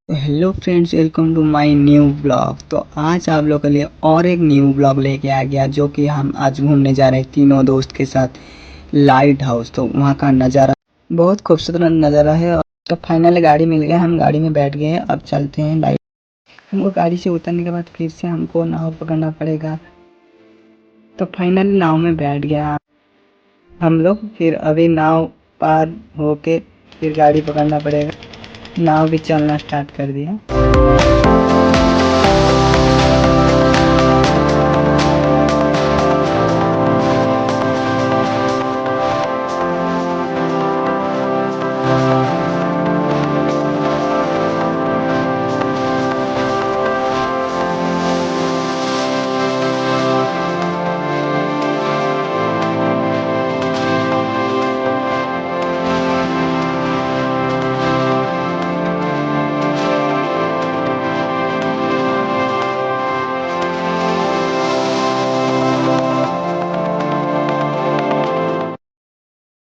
Hello friends, welcome to my new blog. तो आज आप लोगों के लिए और एक न्यू ब्लॉग लेके आ गया, जो कि हम आज घूमने जा रहे हैं तीनों दोस्त के साथ लाइट हाउस। तो वहाँ का नज़ारा बहुत खूबसूरत नज़ारा है। तो फाइनली गाड़ी मिल गया, हम गाड़ी में बैठ गए हैं। अब चलते हैं लाइट। हमको गाड़ी से उतरने के बाद फिर से हमको नाव पकड़ना पड़ेगा। तो फाइनली नाव में बैठ गया हम लोग। फिर अभी नाव पार होके फिर गाड़ी पकड़ना पड़ेगा। नाव भी चलना स्टार्ट कर दिया।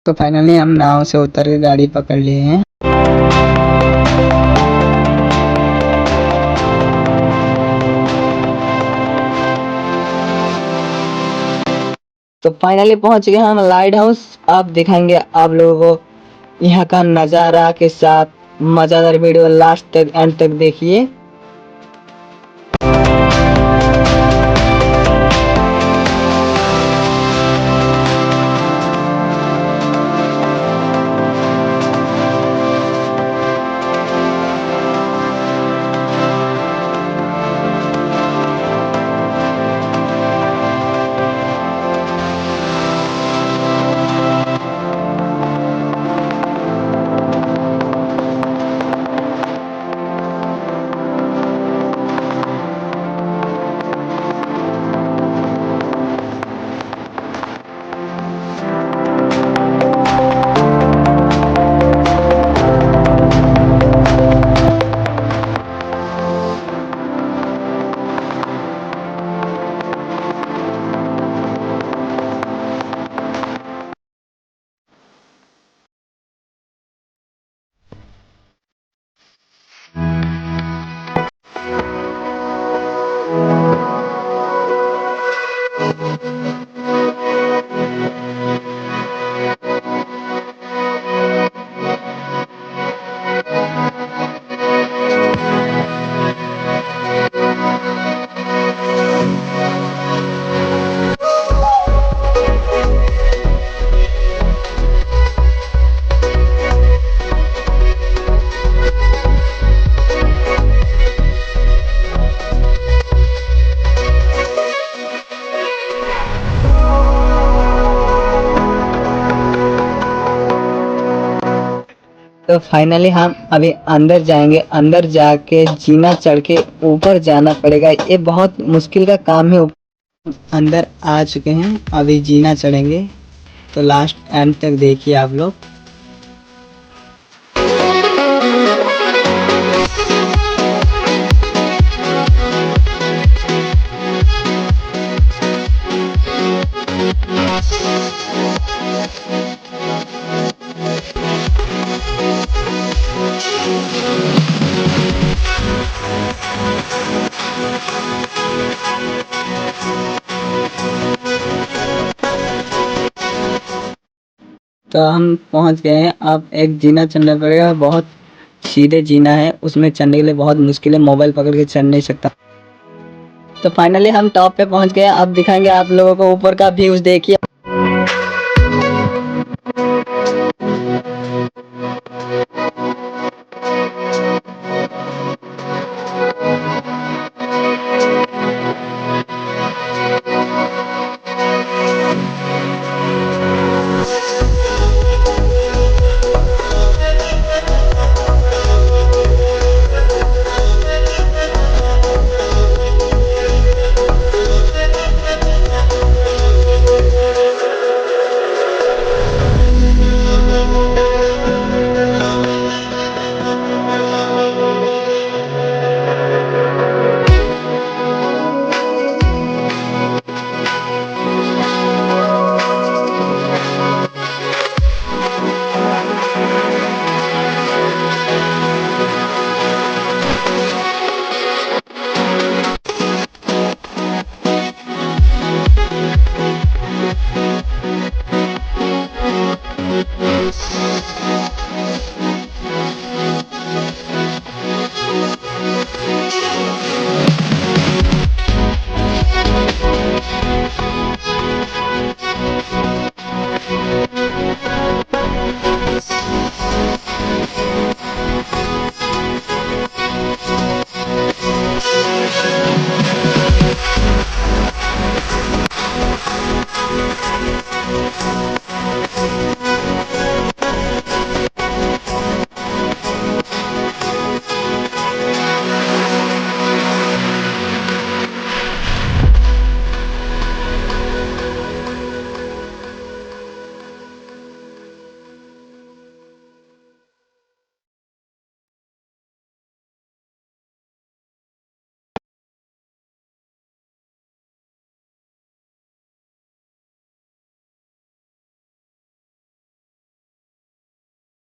तो फाइनली हम नाव से उतर के गाड़ी पकड़ लिए हैं। तो फाइनली पहुंच गए हम लाइट हाउस। अब दिखाएंगे आप लोगों को यहाँ का नज़ारा के साथ। मज़ेदार वीडियो लास्ट तक एंड तक देखिए। तो फाइनली हम अभी अंदर जाएंगे। अंदर जाके जीना चढ़ के ऊपर जाना पड़ेगा। ये बहुत मुश्किल का काम है। अंदर आ चुके हैं, अभी जीना चढ़ेंगे। तो लास्ट एंड तक देखिए आप लोग। तो हम पहुंच गए हैं। अब एक जीना चढ़ना पड़ेगा। बहुत सीधे जीना है, उसमें चढ़ने के लिए बहुत मुश्किल है। मोबाइल पकड़ के चढ़ नहीं सकता। तो फाइनली हम टॉप पे पहुंच गए। अब दिखाएंगे आप लोगों को ऊपर का व्यूज। देखिए।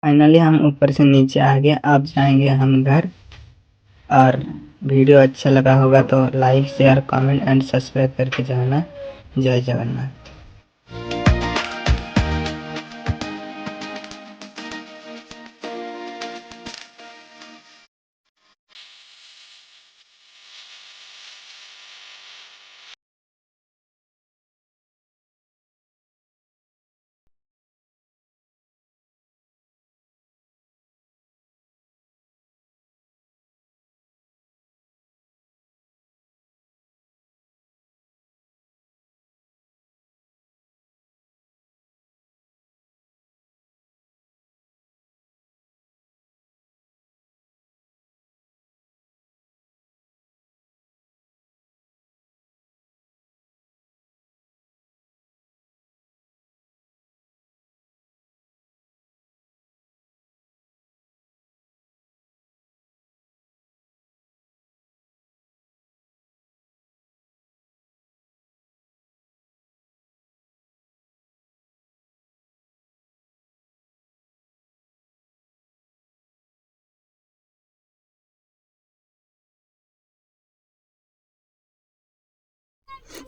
फाइनली हम ऊपर से नीचे आ गए। अब जाएंगे हम घर। और वीडियो अच्छा लगा होगा तो like share comment and subscribe करके जाना। जय जगन्नाथ।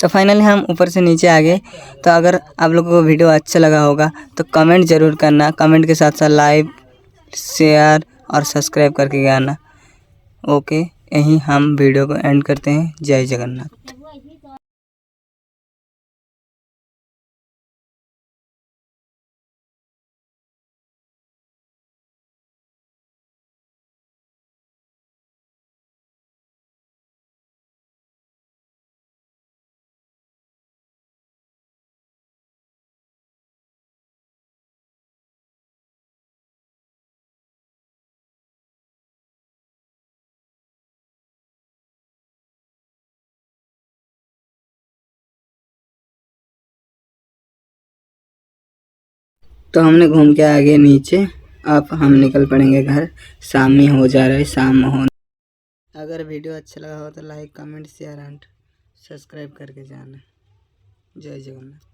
तो फाइनली हम ऊपर से नीचे आ गए। तो अगर आप लोगों को वीडियो अच्छा लगा होगा तो कमेंट ज़रूर करना। कमेंट के साथ साथ लाइक शेयर और सब्सक्राइब करके जाना। ओके, यहीं हम वीडियो को एंड करते हैं। जय जगन्नाथ। तो हमने घूम के आ गए नीचे। अब हम निकल पड़ेंगे घर। शाम ही हो जा रहा है, शाम हो। अगर वीडियो अच्छा लगा हो तो like comment share and subscribe करके जाना। जय जगन्नाथ।